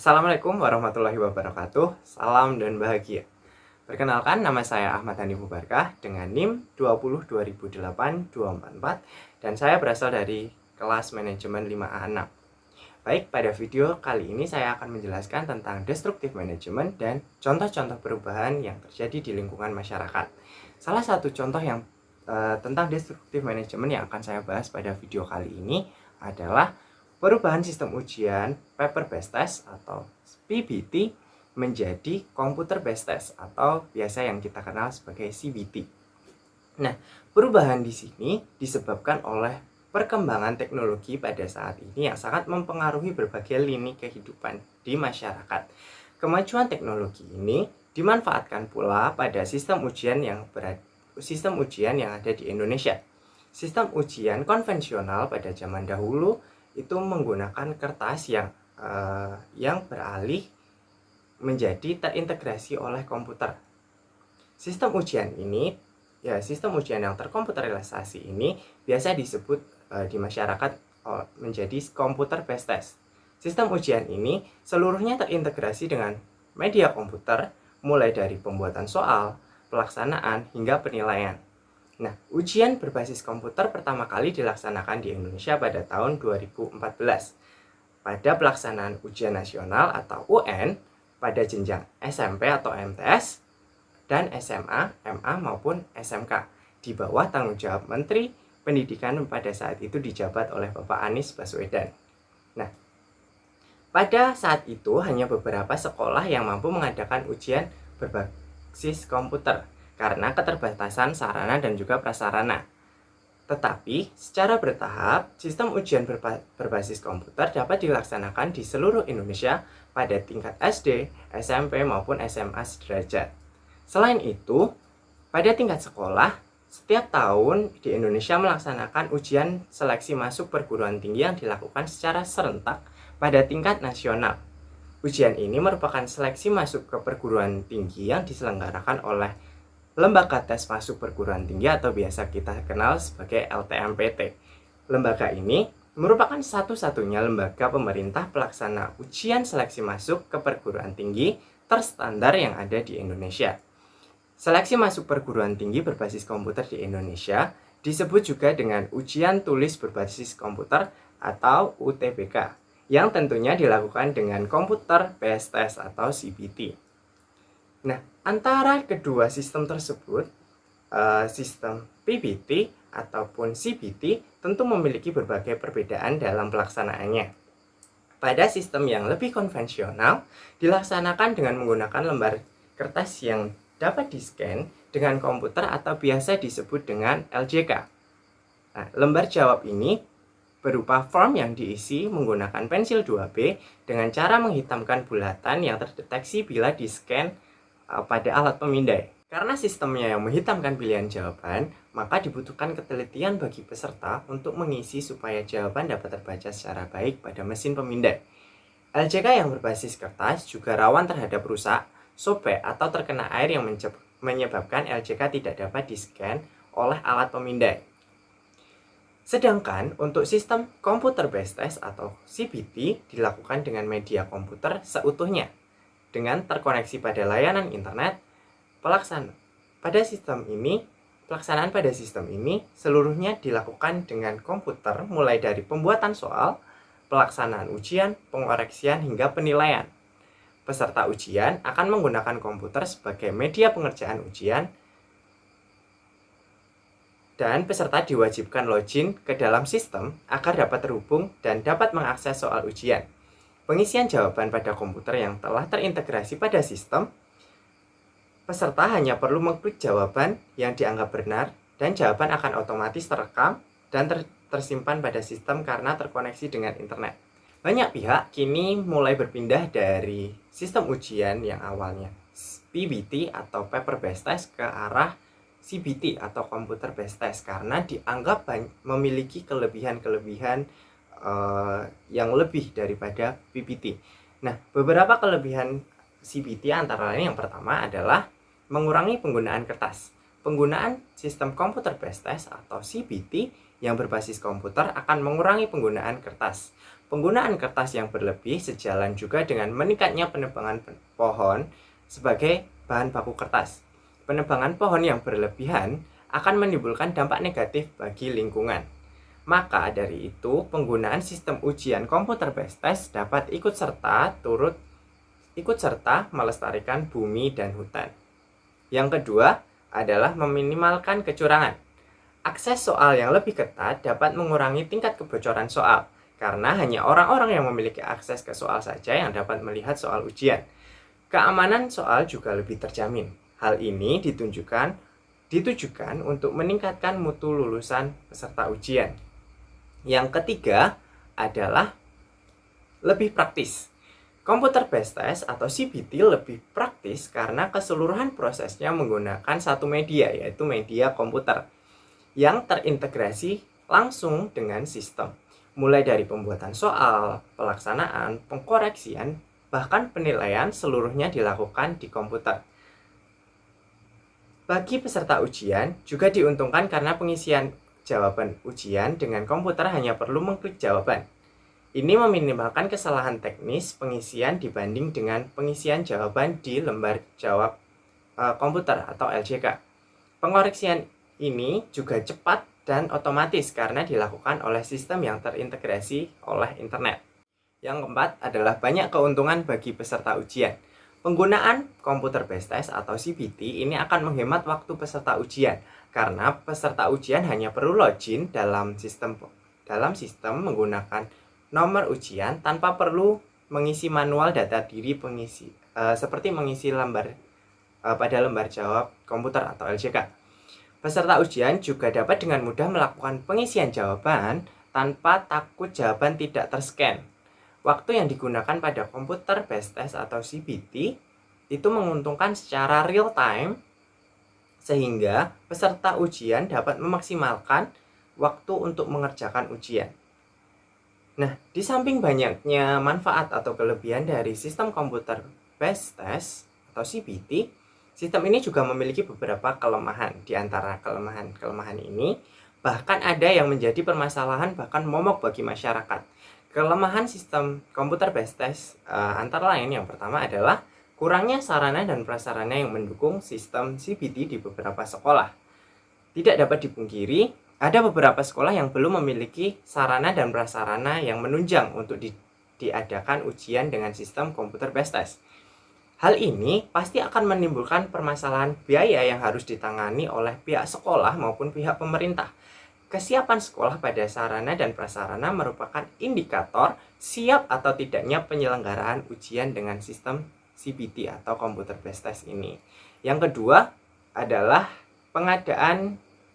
Assalamualaikum warahmatullahi wabarakatuh. Salam dan bahagia. Perkenalkan, nama saya Ahmad Hanif Mubarkah dengan NIM 20 2008 244 dan saya berasal dari kelas manajemen 5A6. Baik, pada video kali ini saya akan menjelaskan tentang destructive management dan contoh-contoh perubahan yang terjadi di lingkungan masyarakat. Salah satu contoh yang tentang destructive management yang akan saya bahas pada video kali ini adalah perubahan sistem ujian paper based test atau PBT menjadi computer based test atau biasa yang kita kenal sebagai CBT. Nah, perubahan di sini disebabkan oleh perkembangan teknologi pada saat ini yang sangat mempengaruhi berbagai lini kehidupan di masyarakat. Kemajuan teknologi ini dimanfaatkan pula pada sistem ujian yang ada di Indonesia. Sistem ujian konvensional pada zaman dahulu itu menggunakan kertas yang beralih menjadi terintegrasi oleh komputer. Sistem ujian yang terkomputerisasi ini biasa disebut di masyarakat menjadi computer based test. Sistem ujian ini seluruhnya terintegrasi dengan media komputer, mulai dari pembuatan soal, pelaksanaan, hingga penilaian. Nah, ujian berbasis komputer pertama kali dilaksanakan di Indonesia pada tahun 2014 pada pelaksanaan ujian nasional atau UN pada jenjang SMP atau MTS dan SMA, MA maupun SMK di bawah tanggung jawab Menteri Pendidikan pada saat itu dijabat oleh Bapak Anies Baswedan. Nah, pada saat itu hanya beberapa sekolah yang mampu mengadakan ujian berbasis komputer karena keterbatasan sarana dan juga prasarana. Tetapi, secara bertahap, sistem ujian berbasis komputer dapat dilaksanakan di seluruh Indonesia pada tingkat SD, SMP, maupun SMA sederajat. Selain itu, pada tingkat sekolah, setiap tahun di Indonesia melaksanakan ujian seleksi masuk perguruan tinggi yang dilakukan secara serentak pada tingkat nasional. Ujian ini merupakan seleksi masuk ke perguruan tinggi yang diselenggarakan oleh Lembaga Tes Masuk Perguruan Tinggi atau biasa kita kenal sebagai LTMPT. Lembaga ini merupakan satu-satunya lembaga pemerintah pelaksana ujian seleksi masuk ke perguruan tinggi terstandar yang ada di Indonesia. Seleksi masuk perguruan tinggi berbasis komputer di Indonesia disebut juga dengan ujian tulis berbasis komputer atau UTBK, yang tentunya dilakukan dengan komputer based test atau CBT. Nah, antara kedua sistem tersebut, sistem PBT ataupun CBT tentu memiliki berbagai perbedaan dalam pelaksanaannya. Pada sistem yang lebih konvensional, dilaksanakan dengan menggunakan lembar kertas yang dapat di-scan dengan komputer atau biasa disebut dengan LJK. Nah, lembar jawab ini berupa form yang diisi menggunakan pensil 2B dengan cara menghitamkan bulatan yang terdeteksi bila di-scan pada alat pemindai. Karena sistemnya yang menghitamkan pilihan jawaban, maka dibutuhkan ketelitian bagi peserta untuk mengisi supaya jawaban dapat terbaca secara baik pada mesin pemindai. LJK yang berbasis kertas juga rawan terhadap rusak, sobek, atau terkena air yang menyebabkan LJK tidak dapat di-scan oleh alat pemindai. Sedangkan untuk sistem computer based test atau CBT dilakukan dengan media komputer seutuhnya dengan terkoneksi pada layanan internet. Pelaksanaan pada sistem ini seluruhnya dilakukan dengan komputer mulai dari pembuatan soal, pelaksanaan ujian, pengoreksian, hingga penilaian. Peserta ujian akan menggunakan komputer sebagai media pengerjaan ujian dan peserta diwajibkan login ke dalam sistem agar dapat terhubung dan dapat mengakses soal ujian. Pengisian jawaban pada komputer yang telah terintegrasi pada sistem, peserta hanya perlu mengklik jawaban yang dianggap benar dan jawaban akan otomatis terekam dan tersimpan pada sistem karena terkoneksi dengan internet. Banyak pihak kini mulai berpindah dari sistem ujian yang awalnya PBT atau paper based test ke arah CBT atau computer based test karena dianggap memiliki kelebihan-kelebihan yang lebih daripada PBT. Nah, beberapa kelebihan CBT antara lain yang pertama adalah mengurangi penggunaan kertas. Penggunaan sistem computer based test atau CBT yang berbasis komputer akan mengurangi penggunaan kertas. penggunaan kertas yang berlebih sejalan juga dengan meningkatnya penebangan pohon sebagai bahan baku kertas. Penebangan pohon yang berlebihan akan menimbulkan dampak negatif bagi lingkungan. Maka dari itu, penggunaan sistem ujian komputer based test dapat ikut serta melestarikan bumi dan hutan. Yang kedua adalah meminimalkan kecurangan. Akses soal yang lebih ketat dapat mengurangi tingkat kebocoran soal, karena hanya orang-orang yang memiliki akses ke soal saja yang dapat melihat soal ujian. Keamanan soal juga lebih terjamin. Hal ini ditujukan untuk meningkatkan mutu lulusan peserta ujian. Yang ketiga adalah lebih praktis. Komputer based test atau CBT lebih praktis karena keseluruhan prosesnya menggunakan satu media, yaitu media komputer yang terintegrasi langsung dengan sistem. Mulai dari pembuatan soal, pelaksanaan, pengkoreksian, bahkan penilaian seluruhnya dilakukan di komputer. Bagi peserta ujian juga diuntungkan karena pengisian jawaban ujian dengan komputer hanya perlu mengklik jawaban. Ini meminimalkan kesalahan teknis pengisian dibanding dengan pengisian jawaban di lembar jawab komputer atau LJK. Pengoreksian ini juga cepat dan otomatis karena dilakukan oleh sistem yang terintegrasi oleh internet. Yang keempat adalah banyak keuntungan bagi peserta ujian. Penggunaan komputer based test atau CBT ini akan menghemat waktu peserta ujian karena peserta ujian hanya perlu login dalam sistem menggunakan nomor ujian tanpa perlu mengisi manual data diri pengisi seperti mengisi pada lembar jawab komputer atau LJK. Peserta ujian juga dapat dengan mudah melakukan pengisian jawaban tanpa takut jawaban tidak terscan. Waktu yang digunakan pada komputer based test atau CBT itu menguntungkan secara real time sehingga peserta ujian dapat memaksimalkan waktu untuk mengerjakan ujian. Nah, di samping banyaknya manfaat atau kelebihan dari sistem komputer based test atau CBT, sistem ini juga memiliki beberapa kelemahan. Di antara kelemahan ini, bahkan ada yang menjadi permasalahan bahkan momok bagi masyarakat. Kelemahan sistem komputer based test antara lain yang pertama adalah kurangnya sarana dan prasarana yang mendukung sistem CBT di beberapa sekolah. Tidak dapat dipungkiri, ada beberapa sekolah yang belum memiliki sarana dan prasarana yang menunjang untuk diadakan ujian dengan sistem komputer based test. Hal ini pasti akan menimbulkan permasalahan biaya yang harus ditangani oleh pihak sekolah maupun pihak pemerintah. Kesiapan sekolah pada sarana dan prasarana merupakan indikator siap atau tidaknya penyelenggaraan ujian dengan sistem CBT atau komputer based test ini. Yang kedua adalah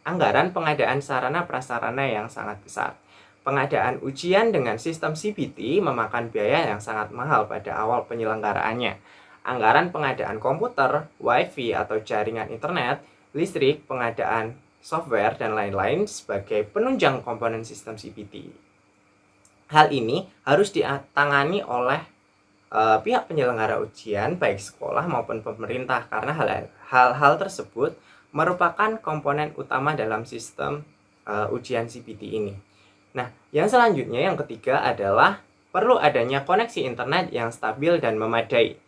anggaran pengadaan sarana prasarana yang sangat besar. Pengadaan ujian dengan sistem CBT memakan biaya yang sangat mahal pada awal penyelenggaraannya. Anggaran pengadaan komputer, wifi atau jaringan internet, listrik, pengadaan software, dan lain-lain sebagai penunjang komponen sistem CBT. Hal ini harus ditangani oleh pihak penyelenggara ujian, baik sekolah maupun pemerintah, karena hal-hal tersebut merupakan komponen utama dalam sistem ujian CBT ini. Nah, yang selanjutnya, yang ketiga adalah perlu adanya koneksi internet yang stabil dan memadai.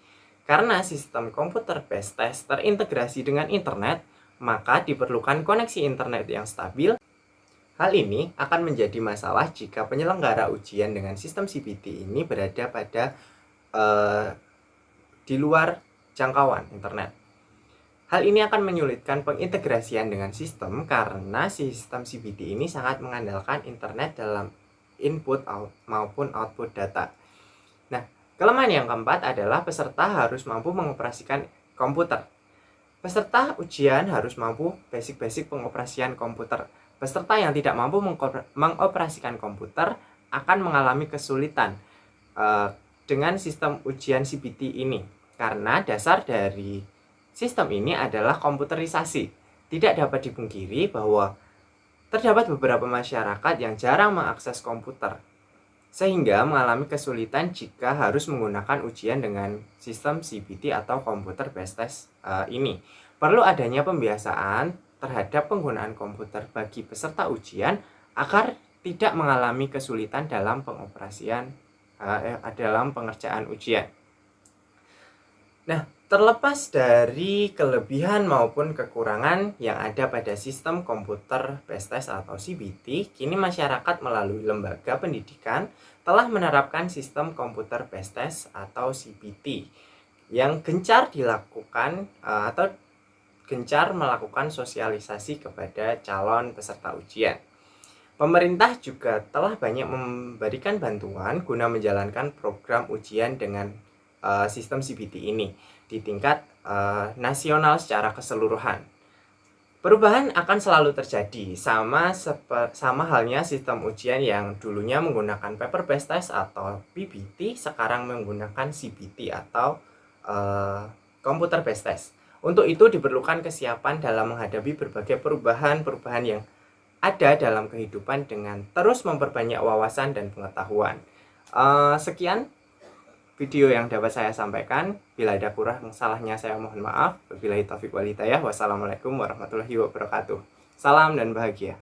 Karena sistem komputer based test terintegrasi dengan internet, maka diperlukan koneksi internet yang stabil. Hal ini akan menjadi masalah jika penyelenggara ujian dengan sistem CBT ini berada di luar jangkauan internet. Hal ini akan menyulitkan pengintegrasian dengan sistem karena sistem CBT ini sangat mengandalkan internet dalam input maupun output data. Nah, kelemahan yang keempat adalah peserta harus mampu mengoperasikan komputer. Peserta ujian harus mampu basic pengoperasian komputer. Peserta yang tidak mampu mengoperasikan komputer akan mengalami kesulitan dengan sistem ujian CBT ini. Karena dasar dari sistem ini adalah komputerisasi. Tidak dapat dipungkiri bahwa terdapat beberapa masyarakat yang jarang mengakses komputer, sehingga mengalami kesulitan jika harus menggunakan ujian dengan sistem CBT atau komputer based test ini. Perlu adanya pembiasaan terhadap penggunaan komputer bagi peserta ujian agar tidak mengalami kesulitan dalam dalam pengerjaan ujian. Nah, terlepas dari kelebihan maupun kekurangan yang ada pada sistem komputer base test atau CBT, kini masyarakat melalui lembaga pendidikan telah menerapkan sistem komputer base test atau CBT yang gencar dilakukan atau gencar melakukan sosialisasi kepada calon peserta ujian. Pemerintah juga telah banyak memberikan bantuan guna menjalankan program ujian dengan sistem CBT ini di tingkat nasional secara keseluruhan. Perubahan akan selalu terjadi, sama halnya sistem ujian yang dulunya menggunakan paper based test atau PBT, sekarang menggunakan CBT atau computer based test. Untuk itu diperlukan kesiapan dalam menghadapi berbagai perubahan-perubahan yang ada dalam kehidupan dengan terus memperbanyak wawasan dan pengetahuan. Sekian video yang dapat saya sampaikan. Bila ada kurang salahnya saya mohon maaf. Wabillahi taufiq wal hidayah. Wassalamualaikum warahmatullahi wabarakatuh. Salam dan bahagia.